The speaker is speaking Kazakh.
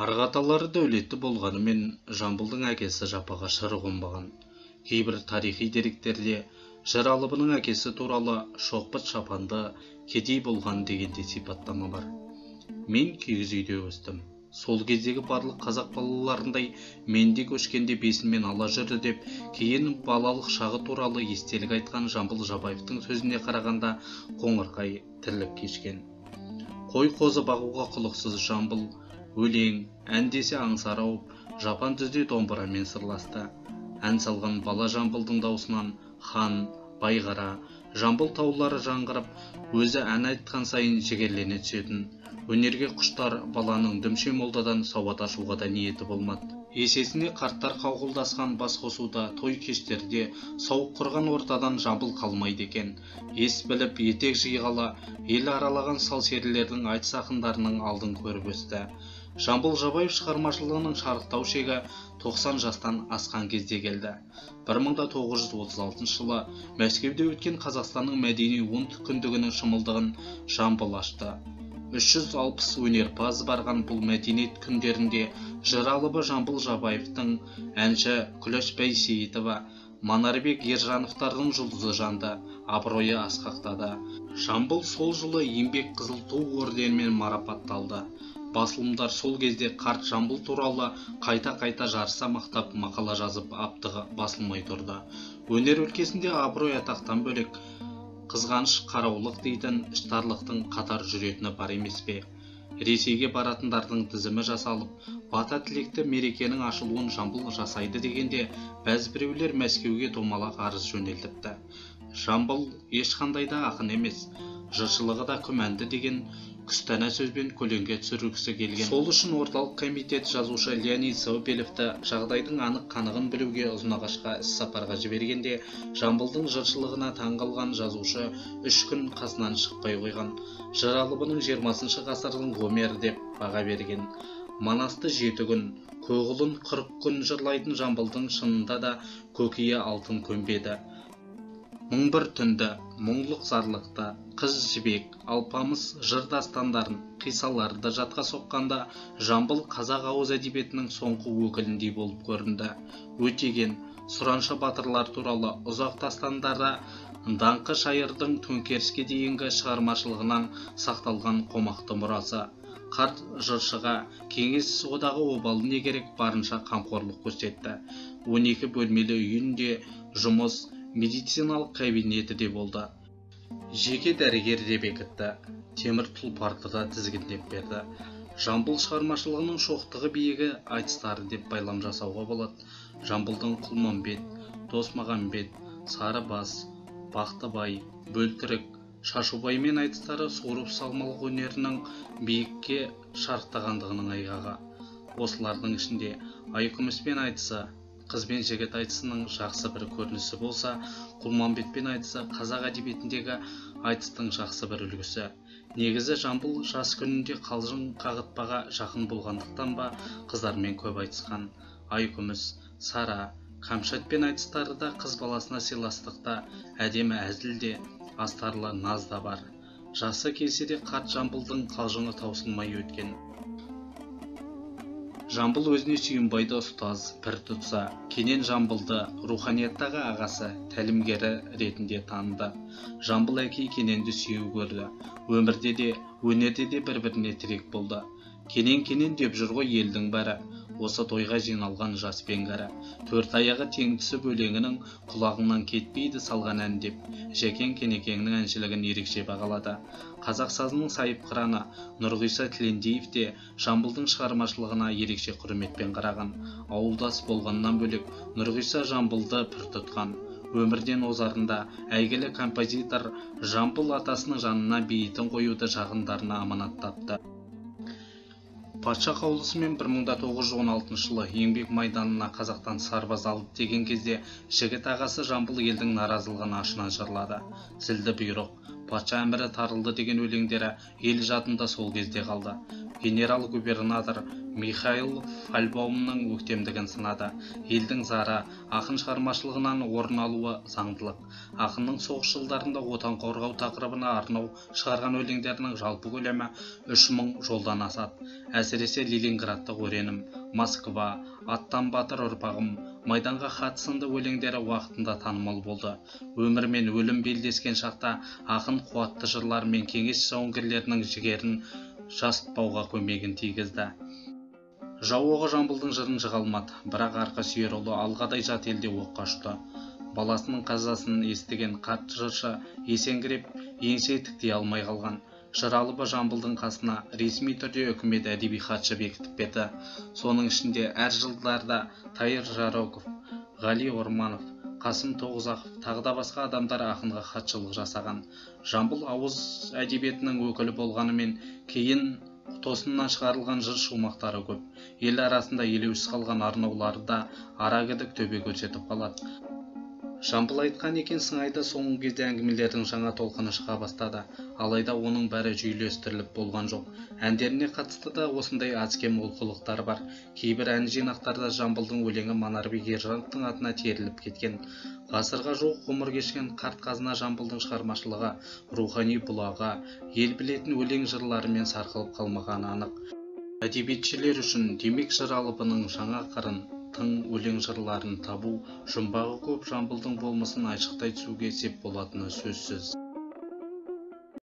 Арғы дәулетті болғанымен Жамбылдың әкесі жапаға шыры қонбаған. Кейбір тарихи деректерде жыр алыбының әкесі туралы шоқпыт шапанды кедей болған дегенде сипаттама бар. Мен киіз үйде өстім. Сол кездегі барлық қазақ балаларындай мен де көшкенде бесінмен ала жүрді деп, кейін балалық шағы туралы естелік айтқан Жамбыл Жабаевтың сөзіне қарағанда қоңырқай тірлік кешкен. Қой қозы бағуға құлықсыз Жамбыл, өлең, ән десе аңсар ауып, жапан түзде домбырамен сырласты. Ән салған бала Жамбылдың даусынан хан, байғара, Жамбыл таулары жаңғырып, өзі ән айтқан сайын жігерлене түсетін. Өнерге құштар баланың дүмше молдадан сауат ашуға да ниеті болмады. Есесіне қарттар қауқылдасқан бас қосуда, той кештерде сауық құрған ортадан Жамбыл қалмайды екен. Ес біліп, етек жиғала, ел аралаған сал серілердің айтыс ақындарының алдын көріп өсті. Жамбыл Жабаев шығармашылығының шарықтау шегі 90 жастан асқан кезде келді. 1936 жылы Мәскеуде өткен Қазақстанның мәдени 10 күндігінің шымылдығын Жамбыл ашты. 360 өнерпаз барған бұл мәдениет күндерінде жыр алыбы Жамбыл Жабаевтың, әнші Күләш Бәйсейітова, Манарбек Ержановтардың жұлдызы жанды, абыройы асқақтады. Жамбыл сол жылы еңбек қызыл ту орденімен марапатталды. Басылымдар сол кезде қарт Жамбыл туралы қайта-қайта жарыса мақтап мақала жазып аптығы басылмай тұрды. Өнер өлкесінде абырой атақтан бөлек қызғаныш қараулық дейтін іштарлықтың қатар жүретіні бар емес пе? Ресейге баратындардың тізімі жасалып, бата тілекті мерекенің ашылуын Жамбыл жасайды дегенде, бәз-біреулер Мәскеуге домалақ арыз жөнелтіпті. Жамбыл ешқандай да ақын емес, жыршылығы да күмәнді деген күстана сөзбен көлеңге түсіргісі келген. Сол үшін орталық комитет жазушы Леонид Саубелевті жағдайдың анық қанығын білуге Ұзынағашқа іс-сапарға жібергенде, Жамбылдың жыршылығына таңғалған жазушы 3 күн қасынан шықпай қойған. Жыр алыбының 20 ғасырдың Гомері деп баға берген. Манасты 7 күн, көғылын 40 күн жырлайтын Жамбылдың шынында да көкейі алтын көмбеді. Мың бір түнді, мұңлық зарлықты, қыз жібек, алпамыс жыр дастандарын, қисаларды жатқа соққанда, Жамбыл қазақ ауыз әдебиетінің соңғы өкіліндей болып көрінді. Өтеген, сұраншы батырлар туралы ұзақ дастандары даңқы шайырдың төңкеріске дейінгі шығармашылығынан сақталған қомақты мұрасы. Қарт жыршыға кеңес одағы обалы не керек барынша қамқорлық көрсетті. 12 бөлмелі үйінде жұмыс, медициналық кабинеті де болды. Жеке дәрігер де бекітті. Темір тұлпарды да тізгіндеп берді. Жамбыл шығармашылығының шоқтығы биігі айтыстары деп байлам жасауға болады. Жамбылдың Құлманбет, Досмағамбет, Сарыбас, Бақтыбай, Бөлтірік, Шашубаймен айтыстары суырып салмалық өнерінің биікке шарықтағандығының айғағы. Осылардың ішінде Айкүміспен айтысы, Қыз бен жігіт айтысының жақсы бір көрінісі болса, Құлманбетпен айтысы қазақ әдебиетіндегі айтыстың жақсы бір үлгісі. Негізі Жамбыл жас күнінде қалжың қағытпаға жақын болғандықтан ба, қыздармен көп айтысқан. Айкүміс, Сара, Қамшатпен айтыстары да қыз баласына сыйластықта, әдемі әзілде, астарлы наз да бар. Жасы келсе де қарт Жамбылдың қалжыңы таусылмай өткен. Жамбыл өзіне Сүйінбайды ұстаз, пір тұтса, Кенен Жамбылды руханияттағы ағасы, тәлімгері ретінде таныды. Жамбыл әкей Кененді сүйеу көрді. Өмірде де, өнерде де бір-біріне тірек болды. Кенен деп жүр ғой елдің бәрі, осы тойға жиналған жас пен кәрі. Төрт аяғы тең түсіп өлеңінің құлағыңнан кетпейді салған ән деп, Жәкен Кенекеңнің әншілігін ерекше бағалады. Қазақ сазының сайып қыраны Нұрғиса Тілендиев те Жамбылдың шығармашылығына ерекше құрметпен қараған. Ауылдас болғаннан бөлек Нұрғиса Жамбылды пір тұтқан. Өмірден озарында әйгілі композитор Жамбыл атасының жанына бейітін қоюды жақындарына аманаттапты. Патша қаулысымен 1916 жылы еңбек майданына Қазақтан сарбаз алып деген кезде жігіт ағасы Жамбыл елдің наразылығын ашына жырлады. Зілді бұйрық, патша әмірі тарылды деген өлеңдері ел жадында сол кезде қалды. Генерал-губернатор Михаил Фальбаумның өктемдігін сынады. Елдің зары, ақын шығармашылығынан орын алуы заңдылық. Ақынның соғыс жылдарында отан қорғау тақырыбына арнау шығарған өлеңдерінің жалпы көлемі 3000 жолдан асады. Әсіресе Ленинградтық өренім, Москва, Аттан батыр ұрпағым, Майданға хат сынды өлеңдері уақытында танымал болды. Өмір мен өлім белдескен шақта ақын қуатты жырларымен кеңес жауынгерлерінің жігерін жасытпауға көмегін тигізді. Жау оғы Жамбылдың жырын жыға алмады, бірақ арқа сүйер ұлы алғадай жат елде оққа ұшты. Баласының қазасын естіген қарт жыршы есеңгіреп, еңсе тіктей алмай қалған. Жыр алыбы Жамбылдың қасына ресми түрде үкімет әдеби хатшы бекітіп берді. Соның ішінде әр жылдарда Тайыр Жароков, Ғали Орманов, Қасым Тоғызақов, тағы да басқа адамдар ақынға хатшылық жасаған. Жамбыл ауыз әдебиетінің өкілі болғанымен кейін тосыннан шығарылған жыр шумақтары көп. Ел арасында елеусіз қалған арнаулары да ара кідік төбе көрсетіп қалады. Жамбыл айтқан екен сыңайда соңғы кезде әңгімелердің жаңа толқыны шыға бастады. Алайда оның бәрі жүйелестіріліп болған жоқ. Әндеріне қатысты да осындай аз-кем олқылықтар бар. Кейбір ән жинақтарда Жамбылдың өлеңі Манарбек Ержановтың атына теріліп кеткен. Ғасырға жуық ғұмыр кешкен қарт қазына Жамбылдың шығармашылығы рухани бұлағы, ел білетін өлең жырларымен сарқылып қалмағаны анық. Әдебиетшілер үшін демек жыр алыбының жаңа қырын, тың өлең жырларын табу, жұмбағы көп Жамбылдың болмысын айшықтай түсуге сеп болатыны сөзсіз.